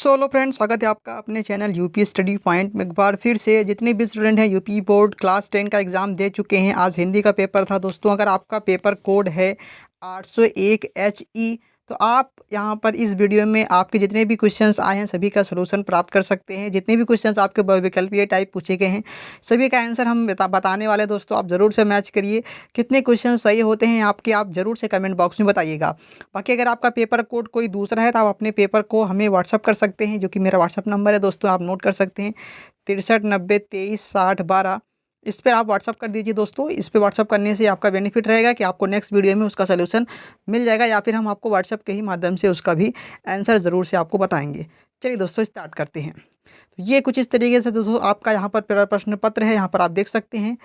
Solo friends, स्वागत है आपका अपने चैनल यूपी स्टडी पॉइंट में। एक बार फिर से जितने भी स्टूडेंट हैं यूपी बोर्ड क्लास 10 का एग्ज़ाम दे चुके हैं, आज हिंदी का पेपर था दोस्तों। अगर आपका पेपर कोड है 801 HE, तो आप यहाँ पर इस वीडियो में आपके जितने भी क्वेश्चंस आए हैं सभी का सलूशन प्राप्त कर सकते हैं। जितने भी क्वेश्चंस आपके विकल्पीय टाइप पूछे गए हैं सभी का आंसर हम बताने वाले हैं दोस्तों। आप ज़रूर से मैच करिए, कितने क्वेश्चन सही होते हैं आपके, आप ज़रूर से कमेंट बॉक्स में बताइएगा। बाकी अगर आपका पेपर कोड कोई दूसरा है तो आप अपने पेपर को हमें व्हाट्सअप कर सकते हैं, जो कि मेरा व्हाट्सअप नंबर है दोस्तों, आप नोट कर सकते हैं 6390236012। इस पर आप व्हाट्सअप कर दीजिए दोस्तों। इस पर व्हाट्सअप करने से आपका बेनिफिट रहेगा कि आपको नेक्स्ट वीडियो में उसका सलूशन मिल जाएगा, या फिर हम आपको व्हाट्सअप के ही माध्यम से उसका भी आंसर ज़रूर से आपको बताएंगे। चलिए दोस्तों, स्टार्ट करते हैं। तो ये कुछ इस तरीके से दोस्तों आपका यहाँ पर प्रश्न पत्र है, यहाँ पर आप देख सकते हैं,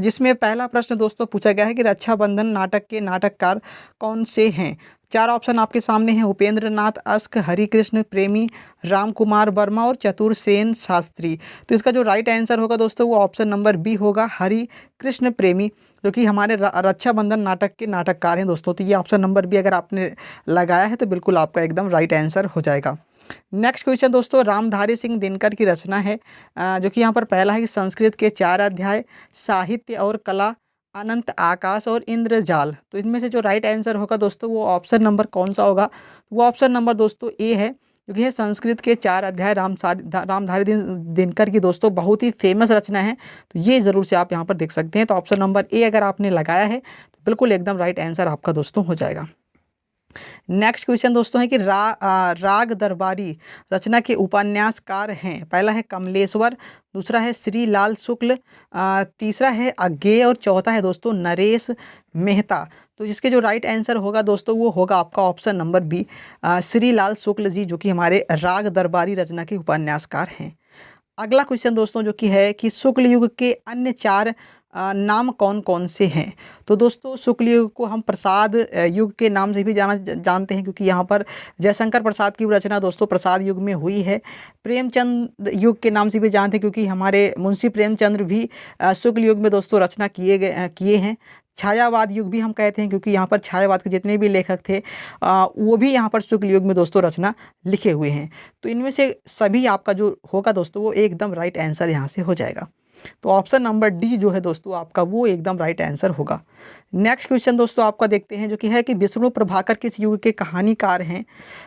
जिसमें पहला प्रश्न दोस्तों पूछा गया है कि रक्षाबंधन नाटक के नाटककार कौन से हैं। चार ऑप्शन आपके सामने हैं: उपेंद्र नाथ अस्क, हरिकृष्ण प्रेमी, राम कुमार वर्मा और चतुरसेन शास्त्री। तो इसका जो राइट आंसर होगा दोस्तों वो ऑप्शन नंबर बी होगा, हरिकृष्ण प्रेमी, जो कि हमारे रक्षाबंधन नाटक के नाटककार हैं दोस्तों। तो ये ऑप्शन नंबर बी अगर आपने लगाया है तो बिल्कुल आपका एकदम राइट आंसर हो जाएगा। नेक्स्ट क्वेश्चन दोस्तों रामधारी सिंह दिनकर की रचना है, जो कि यहाँ पर पहला है कि संस्कृत के 4 अध्याय, साहित्य और कला, अनंत आकाश और इंद्रजाल। तो इनमें से जो राइट आंसर होगा दोस्तों वो ऑप्शन नंबर कौन सा होगा? वो ऑप्शन नंबर दोस्तों ए है, जो कि है संस्कृत के 4 अध्याय रामधारी दिनकर की दोस्तों बहुत ही फेमस रचना है। तो ये ज़रूर से आप यहाँ पर देख सकते हैं। तो ऑप्शन नंबर ए अगर आपने लगाया है तो बिल्कुल एकदम राइट आंसर आपका दोस्तों हो जाएगा। नेक्स्ट क्वेश्चन दोस्तों है कि राग दरबारी रचना के उपन्यासकार हैं। पहला है कमलेश्वर, दूसरा है श्री लाल शुक्ल, तीसरा है अज्ञेय और चौथा है दोस्तों नरेश मेहता। तो जिसके जो राइट आंसर होगा दोस्तों वो होगा आपका option number B, Shri Lal Shukla ji, जो कि हमारे राग दरबारी रचना के उपन्यासकार हैं। अगला क्वेश्चन दोस्तों जो कि है कि शुक्ल युग के अन्य 4 नाम कौन कौन से हैं। तो दोस्तों शुक्ल युग को हम प्रसाद युग के नाम से भी जानते हैं, क्योंकि यहाँ पर जयशंकर प्रसाद की रचना दोस्तों प्रसाद युग में हुई है। प्रेमचंद युग के नाम से भी जानते हैं, क्योंकि हमारे मुंशी प्रेमचंद्र भी शुक्ल युग में दोस्तों रचना किए हैं। छायावाद युग भी हम कहते हैं, क्योंकि यहाँ पर छायावाद के जितने भी लेखक थे वो भी यहाँ पर शुक्ल युग में दोस्तों रचना लिखे हुए हैं। तो इनमें से सभी आपका जो होगा दोस्तों वो एकदम राइट आंसर यहाँ से हो जाएगा। तो ऑप्शन नंबर डी जो है दोस्तों आपका वो एकदम राइट आंसर होगा। नेक्स्ट क्वेश्चन दोस्तों आपका देखते हैं, जो कि है कि विष्णु प्रभाकर किस युग के कहानीकार हैं।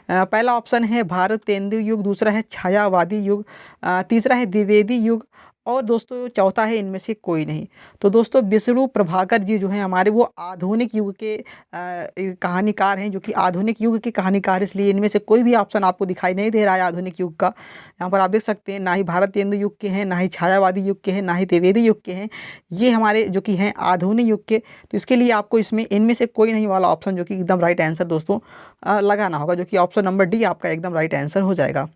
पहला ऑप्शन है भारतेंदु युग, दूसरा है छायावादी युग, तीसरा है द्विवेदी युग और दोस्तों चौथा है इनमें से कोई नहीं। तो दोस्तों विष्णु प्रभाकर जी जो हैं हमारे वो आधुनिक युग के कहानीकार हैं, जो कि आधुनिक युग के कहानीकार, इसलिए इनमें से कोई भी ऑप्शन आपको दिखाई नहीं दे रहा है आधुनिक युग का। यहाँ पर आप देख सकते हैं ना ही भारतेंदु युग के हैं, ना ही छायावादी युग के हैं, ना ही द्विवेदी युग के हैं, ये हमारे जो कि हैं आधुनिक युग के। तो इसके लिए आपको इसमें इनमें से कोई नहीं वाला ऑप्शन जो कि एकदम राइट आंसर दोस्तों लगाना होगा, जो कि ऑप्शन नंबर डी आपका एकदम राइट आंसर हो जाएगा।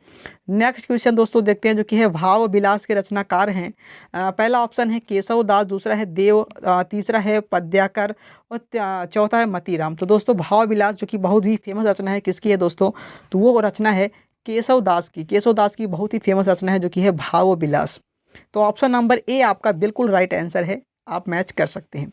नेक्स्ट क्वेश्चन दोस्तों देखते हैं, जो कि है भाव विलास के रचनाकार हैं। पहला ऑप्शन है केशव दास, दूसरा है देव, तीसरा है पद्याकर और चौथा है मतीराम। तो दोस्तों भाव विलास जो कि बहुत ही फेमस रचना है, किसकी है दोस्तों? तो वो रचना है केशव दास की बहुत ही फेमस रचना है, जो कि है भाव विलास। तो ऑप्शन नंबर ए आपका बिल्कुल राइट आंसर है, आप मैच कर सकते हैं।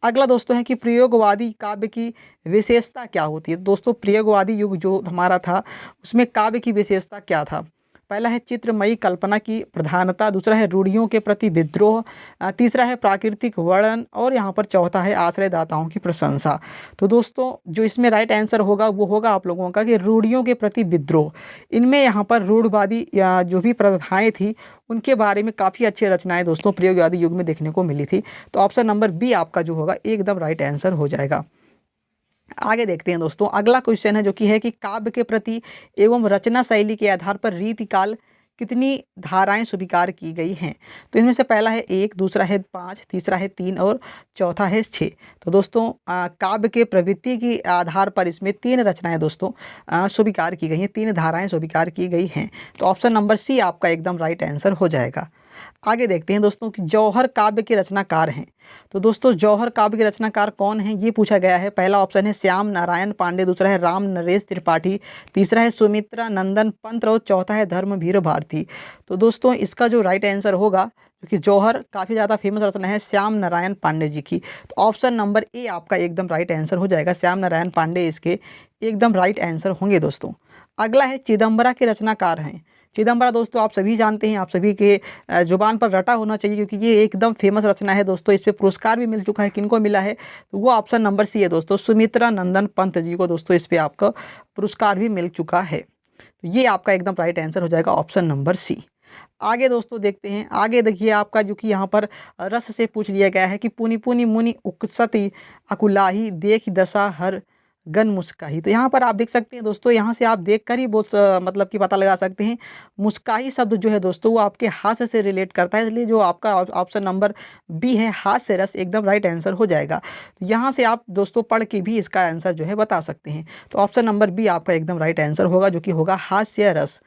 अगला दोस्तों है कि प्रयोगवादी काव्य की विशेषता क्या होती है। दोस्तों प्रयोगवादी युग जो हमारा था उसमें काव्य की विशेषता क्या था? पहला है चित्रमयी कल्पना की प्रधानता, दूसरा है रूढ़ियों के प्रति विद्रोह, तीसरा है प्राकृतिक वर्णन और यहाँ पर चौथा है आश्रयदाताओं की प्रशंसा। तो दोस्तों जो इसमें राइट आंसर होगा वो होगा आप लोगों का कि रूढ़ियों के प्रति विद्रोह। इनमें यहाँ पर रूढ़वादी या जो भी प्रथाएँ थी उनके बारे में काफ़ी अच्छी रचनाएं दोस्तों प्रयोगवादी युग में देखने को मिली थी। तो ऑप्शन नंबर बी आपका जो होगा एकदम राइट आंसर हो जाएगा। आगे देखते हैं दोस्तों, अगला क्वेश्चन है जो कि है कि काव्य के प्रति एवं रचना शैली के आधार पर रीतिकाल कितनी धाराएं स्वीकार की गई हैं। तो इनमें से पहला है 1, दूसरा है 5, तीसरा है 3 और चौथा है 6। तो दोस्तों काव्य के प्रवृत्ति के आधार पर इसमें 3 रचनाएं दोस्तों स्वीकार की गई हैं, 3 धाराएं स्वीकार की गई हैं। तो ऑप्शन नंबर सी आपका एकदम राइट आंसर हो जाएगा। आगे देखते हैं दोस्तों कि जौहर काव्य के रचनाकार हैं। तो दोस्तों जौहर काव्य के रचनाकार कौन हैं ये पूछा गया है। पहला ऑप्शन है श्याम नारायण पांडे, दूसरा है राम नरेश त्रिपाठी, तीसरा है सुमित्रा नंदन पंत और चौथा है धर्मवीर भारती। तो दोस्तों इसका जो राइट आंसर होगा, क्योंकि जौहर काफ़ी ज़्यादा फेमस रचना है श्याम नारायण पांडे जी की, तो ऑप्शन नंबर ए आपका एकदम राइट आंसर हो जाएगा। श्याम नारायण पांडे इसके एकदम राइट आंसर होंगे दोस्तों। अगला है चिदम्बरा के रचनाकार हैं। चिदम्बरा दोस्तों आप सभी जानते हैं, आप सभी के ज़ुबान पर रटा होना चाहिए, क्योंकि ये एकदम फेमस रचना है दोस्तों। इस पे पुरस्कार भी मिल चुका है। किनको मिला है? तो वो ऑप्शन नंबर सी है दोस्तों, सुमित्रा नंदन पंत जी को दोस्तों इस पे आपका पुरस्कार भी मिल चुका है। तो ये आपका एकदम राइट आंसर हो जाएगा ऑप्शन नंबर सी। आगे दोस्तों देखते हैं, आगे देखिए आपका जो कि यहाँ पर रस से पूछ लिया गया है कि पुनि पुनि मुनि उकसती अकुलाही देख दशा हर गन मुस्काही। तो यहाँ पर आप देख सकते हैं दोस्तों, यहाँ से आप देख कर ही बहुत मतलब कि पता लगा सकते हैं। मुस्काही शब्द जो है दोस्तों वो आपके हास्य से रिलेट करता है, इसलिए जो आपका ऑप्शन नंबर बी है हास्य रस एकदम राइट आंसर हो जाएगा। यहाँ से आप दोस्तों पढ़ के भी इसका आंसर जो है बता सकते हैं। तो ऑप्शन नंबर बी आपका एकदम राइट आंसर होगा, जो कि होगा हास्य रस।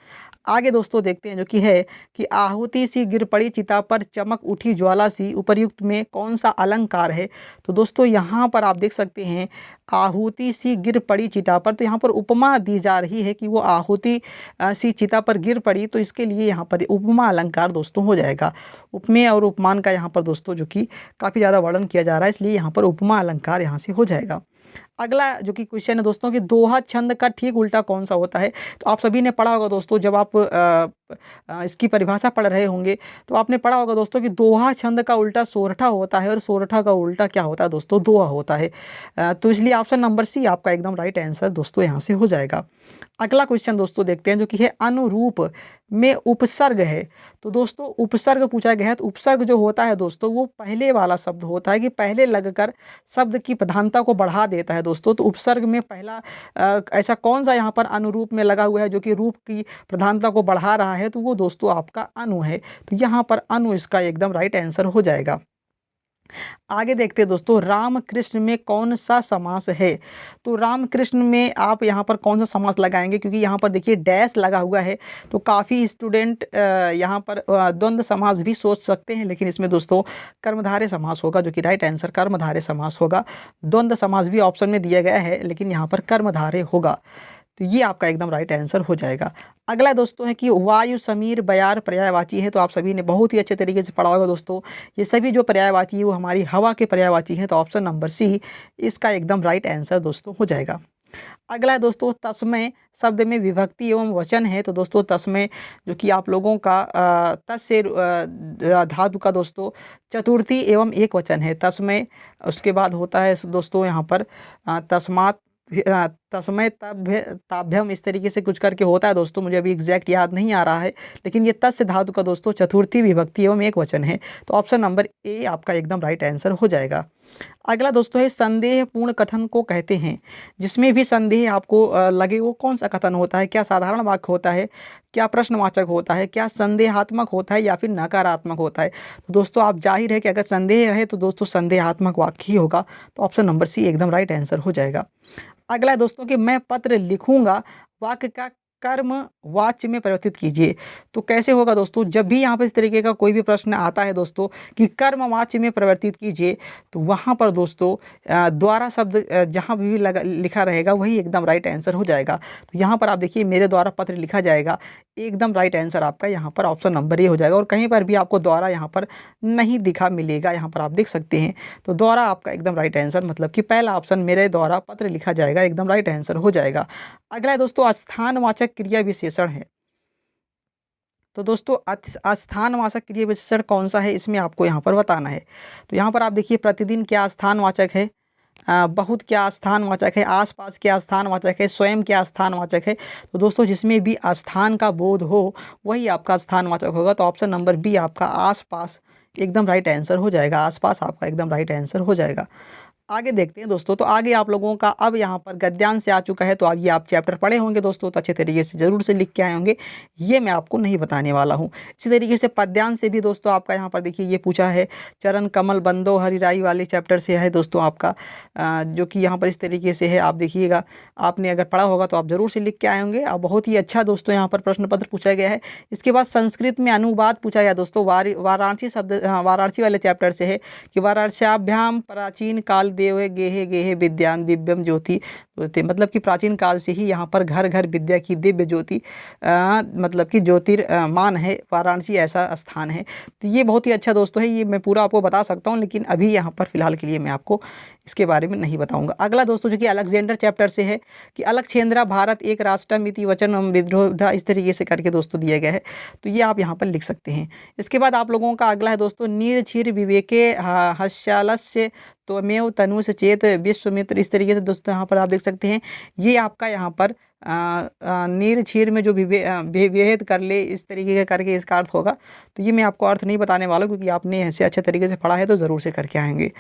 आगे दोस्तों देखते हैं जो कि है कि आहुति सी गिर पड़ी चिता पर चमक उठी ज्वाला सी उपर्युक्त में कौन सा अलंकार है। तो दोस्तों यहाँ पर आप देख सकते हैं आहुति सी गिर पड़ी चिता पर, तो यहाँ पर उपमा दी जा रही है कि वो आहुति सी चिता पर गिर पड़ी, तो इसके लिए यहाँ पर उपमा अलंकार दोस्तों हो जाएगा। उपमेय और उपमान का यहाँ पर दोस्तों जो कि काफ़ी ज़्यादा वर्णन किया जा रहा है, इसलिए यहाँ पर उपमा अलंकार यहाँ से हो जाएगा। अगला जो कि क्वेश्चन है दोस्तों कि दोहा छंद का ठीक उल्टा कौन सा होता है। तो आप सभी ने पढ़ा होगा दोस्तों, जब आप इसकी परिभाषा पढ़ रहे होंगे तो आपने पढ़ा होगा दोस्तों कि दोहा छंद का उल्टा सोरठा होता है, और सोरठा का उल्टा क्या होता है दोस्तों? दोहा होता है। तो इसलिए ऑप्शन नंबर सी आपका एकदम राइट आंसर दोस्तों यहाँ से हो जाएगा। अगला क्वेश्चन दोस्तों देखते हैं जो कि है अनुरूप में उपसर्ग है। तो दोस्तों उपसर्ग पूछा गया है, तो उपसर्ग जो होता है दोस्तों वो पहले वाला शब्द होता है कि पहले लगकर शब्द की प्रधानता को बढ़ा देता है दोस्तों। तो उपसर्ग में पहला ऐसा कौन सा यहाँ पर अनुरूप में लगा हुआ है जो कि रूप की प्रधानता को बढ़ा रहा है? तो वो दोस्तों आपका अनु है। तो यहाँ पर अनु इसका एकदम राइट आंसर हो जाएगा। आगे देखते हैं दोस्तों राम कृष्ण में कौन सा समास है। तो राम कृष्ण में आप यहाँ पर कौन सा समास लगाएंगे, क्योंकि यहाँ पर देखिए डैश लगा हुआ है, तो काफ़ी स्टूडेंट यहाँ पर द्वंद्व समास भी सोच सकते हैं, लेकिन इसमें दोस्तों कर्मधारय समास होगा, जो कि राइट आंसर कर्मधारय समास होगा। द्वंद्व समास भी ऑप्शन में दिया गया है, लेकिन यहाँ पर कर्मधारय होगा। तो ये आपका एकदम राइट आंसर हो जाएगा। अगला दोस्तों है कि वायु समीर बयार पर्यायवाची है। तो आप सभी ने बहुत ही अच्छे तरीके से पढ़ा होगा दोस्तों, ये सभी जो पर्यायवाची है वो हमारी हवा के पर्यायवाची हैं। तो ऑप्शन नंबर सी इसका एकदम राइट आंसर दोस्तों हो जाएगा। अगला है दोस्तों तस्मय शब्द में विभक्ति एवं वचन है। तो दोस्तों तस्मय जो कि आप लोगों का तस्य धातु का दोस्तों चतुर्थी एवं एक वचन है तस्मय। उसके बाद होता है दोस्तों यहाँ पर तस्मात् तस्मय ताभ्यम, इस तरीके से कुछ करके होता है दोस्तों, मुझे अभी एग्जैक्ट याद नहीं आ रहा है, लेकिन ये तस्य धातु का दोस्तों चतुर्थी विभक्ति एवं एक वचन है। तो ऑप्शन नंबर ए आपका एकदम राइट आंसर हो जाएगा। अगला दोस्तों है संदेह पूर्ण कथन को कहते हैं। जिसमें भी संदेह आपको लगे वो कौन सा कथन होता है? क्या साधारण वाक्य होता है, क्या प्रश्नवाचक होता है, क्या संदेहात्मक होता है, या फिर नकारात्मक होता है? तो दोस्तों आप जाहिर है कि अगर संदेह है तो दोस्तों संदेहात्मक वाक्य ही होगा। तो ऑप्शन नंबर सी एकदम राइट आंसर हो जाएगा। अगला है दोस्तों कि मैं पत्र लिखूंगा वाक्य का कर्म वाच्य में परिवर्तित कीजिए। तो कैसे होगा दोस्तों? जब भी यहाँ पर इस तरीके का कोई भी प्रश्न आता है दोस्तों कि कर्म वाच्य में परिवर्तित कीजिए, तो वहाँ पर दोस्तों द्वारा शब्द जहाँ भी लिखा रहेगा वही एकदम राइट आंसर हो जाएगा। तो यहाँ पर आप देखिए मेरे द्वारा पत्र लिखा जाएगा, एकदम राइट आंसर आपका यहाँ पर ऑप्शन नंबर ए हो जाएगा। और कहीं पर भी आपको द्वारा यहाँ पर नहीं दिखा मिलेगा, यहाँ पर आप देख सकते हैं। तो द्वारा आपका एकदम राइट आंसर, मतलब कि पहला ऑप्शन मेरे द्वारा पत्र लिखा जाएगा, एकदम राइट आंसर हो जाएगा। अगला है दोस्तों स्थानवाचक क्रिया विशेषण है। तो दोस्तों स्थानवाचक क्रिया विशेषण कौन सा है, इसमें आपको यहाँ पर बताना है। तो यहाँ पर आप देखिए प्रतिदिन क्या स्थानवाचक है, बहुत क्या स्थानवाचक है, आसपास क्या स्थानवाचक है, स्वयं क्या स्थानवाचक है। तो दोस्तों जिसमें भी स्थान का बोध हो वही आपका स्थानवाचक होगा। तो ऑप्शन नंबर बी आपका आसपास एकदम राइट आंसर हो जाएगा। आसपास आपका एकदम राइट आंसर हो जाएगा। आगे देखते हैं दोस्तों, तो आगे आप लोगों का अब यहाँ पर गद्यांश से आ चुका है। तो अब ये आप चैप्टर पढ़े होंगे दोस्तों, तो अच्छे तरीके से ज़रूर से लिख के आए होंगे, ये मैं आपको नहीं बताने वाला हूँ। इसी तरीके से पद्यांश से भी दोस्तों आपका यहाँ पर देखिए ये पूछा है, चरण कमल बंदो हरिराई वाले चैप्टर से है दोस्तों आपका, जो कि यहाँ पर इस तरीके से है। आप देखिएगा, आपने अगर पढ़ा होगा तो आप ज़रूर से लिख के आए होंगे। और बहुत ही अच्छा दोस्तों यहाँ पर प्रश्न पत्र पूछा गया है। इसके बाद संस्कृत में अनुवाद पूछा गया दोस्तों, वाराणसी शब्द वाराणसी वाले चैप्टर से है कि वाराणस्याभ्याम प्राचीन काल देव गेहे गेहे विद्यान दिव्यम ज्योति मतलब कि प्राचीन काल से ही यहाँ पर घर घर विद्या की दिव्य ज्योति मतलब कि ज्योतिर्मान है, वाराणसी ऐसा स्थान है। तो ये बहुत ही अच्छा दोस्तों है, ये मैं पूरा आपको बता सकता हूँ, लेकिन अभी यहाँ पर फिलहाल के लिए मैं आपको इसके बारे में नहीं बताऊंगा। अगला दोस्तों जो कि अलेक्जेंडर चैप्टर से है कि अलक्षेंद्रा भारत एक राष्ट्रमिति वचन विद्रोधा, इस तरीके से करके दोस्तों दिया गया है, तो ये आप यहाँ पर लिख सकते हैं। इसके बाद आप लोगों का अगला है दोस्तों नीर क्षीर विवेके हस्यालस्य त्वमेव तनुष चेत विश्वमित्र, इस तरीके से दोस्तों यहाँ पर आप देख सकते हैं। ये आपका यहाँ पर नीर क्षीर में जो विभेद कर ले, इस तरीके का करके इसका अर्थ होगा। तो ये मैं आपको अर्थ नहीं बताने वाला क्योंकि आपने ऐसे अच्छे तरीके से पढ़ा है तो ज़रूर से करके आएंगे।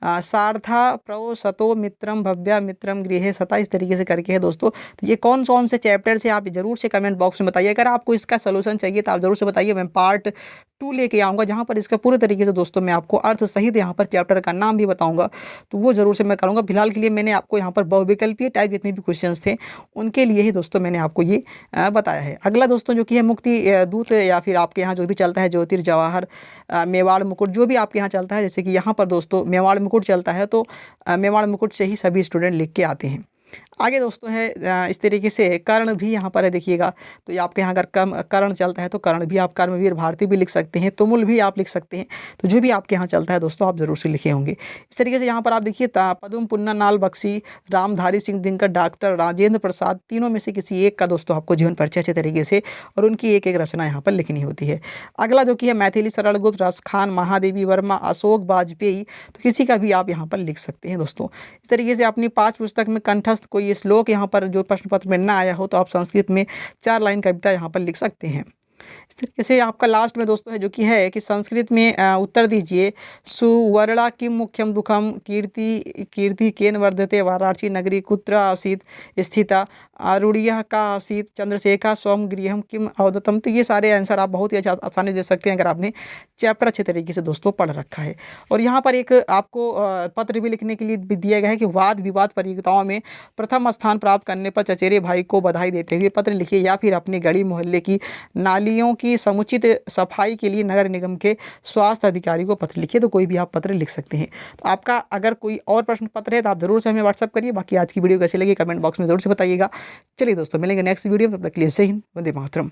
सार्था प्रो सतो मित्रम भव्या मित्रम गृहे सता, इस तरीके से करके है दोस्तों। तो ये कौन से चैप्टर से आप ज़रूर से कमेंट बॉक्स में बताइए। अगर आपको इसका सोल्यूशन चाहिए तो आप ज़रूर से बताइए, मैं पार्ट 2 लेके आऊँगा जहाँ पर इसका पूरे तरीके से दोस्तों मैं आपको अर्थ सहित यहाँ पर चैप्टर का नाम भी बताऊँगा, तो वो ज़रूर से मैं करूँगा। फिलहाल के लिए मैंने आपको यहाँ पर बहुविकल्पीय टाइप जितने भी क्वेश्चन थे उनके लिए ही दोस्तों मैंने आपको ये बताया है। अगला दोस्तों जो कि है मुक्ति दूत, या फिर आपके यहाँ जो भी चलता है ज्योतिर्जवाहर, मेवाड़ मुकुट, जो भी आपके यहाँ चलता है, जैसे कि यहाँ पर दोस्तों मेवाड़ मुकुट चलता है तो मेवाड़ मुकुट से ही सभी स्टूडेंट लिख के आते हैं। आगे दोस्तों है इस तरीके से कर्ण भी यहाँ पर है, देखिएगा। तो ये आपके यहाँ अगर कर्ण चलता है तो कर्ण भी आप कर्मवीर भारती भी लिख सकते हैं, तुमुल भी आप लिख सकते हैं। तो जो भी आपके यहाँ चलता है दोस्तों आप ज़रूर से लिखे होंगे। इस तरीके से यहाँ पर आप देखिए पदम पुन्ना नाल बख्शी, रामधारी सिंह दिनकर, डॉक्टर राजेंद्र प्रसाद, तीनों में से किसी एक का दोस्तों आपको जीवन परिचय अच्छे तरीके से और उनकी एक एक रचना यहाँ पर लिखनी होती है। अगला जो कि है मैथिली सरल गुप्त, रसखान, महादेवी वर्मा, अशोक वाजपेयी, तो किसी का भी आप यहाँ पर लिख सकते हैं दोस्तों। इस तरीके से अपनी 5 पुस्तक में कंठस्थ कोई ये श्लोक यहाँ पर जो प्रश्न पत्र में ना आया हो तो आप संस्कृत में 4 लाइन कविता यहाँ पर लिख सकते हैं। इस तरीके से आपका लास्ट में दोस्तों है जो कि है कि संस्कृत में उत्तर दीजिए। सुवर्णा किम मुख्यम दुखम कीर्ति केन वर्धते, वाराणसी नगरी कुत्र आसीत स्थिता, आरूढ़िया का आसीत चंद्रशेखा स्वम गृहम किम अवदतम। तो ये सारे आंसर आप बहुत ही आसानी दे सकते हैं अगर आपने चैप्टर अच्छे तरीके से दोस्तों पढ़ रखा है। और यहाँ पर एक आपको पत्र भी लिखने के लिए भी दिया गया है कि वाद विवाद प्रतियोगिताओं में प्रथम स्थान प्राप्त करने पर चचेरे भाई को बधाई देते हुए पत्र लिखिए, या फिर अपनी गली मोहल्ले की नालियों की समुचित सफाई के लिए नगर निगम के स्वास्थ्य अधिकारी को पत्र लिखिए। तो कोई भी आप पत्र लिख सकते हैं। तो आपका अगर कोई और प्रश्न पत्र है तो आप जरूर से हमें व्हाट्सअप करिए। बाकी आज की वीडियो कैसी लगी कमेंट बॉक्स में जरूर से बताइएगा। चलिए दोस्तों मिलेंगे नेक्स्ट वीडियो में, तब तक के लिए जय हिंद, वंदे मातरम।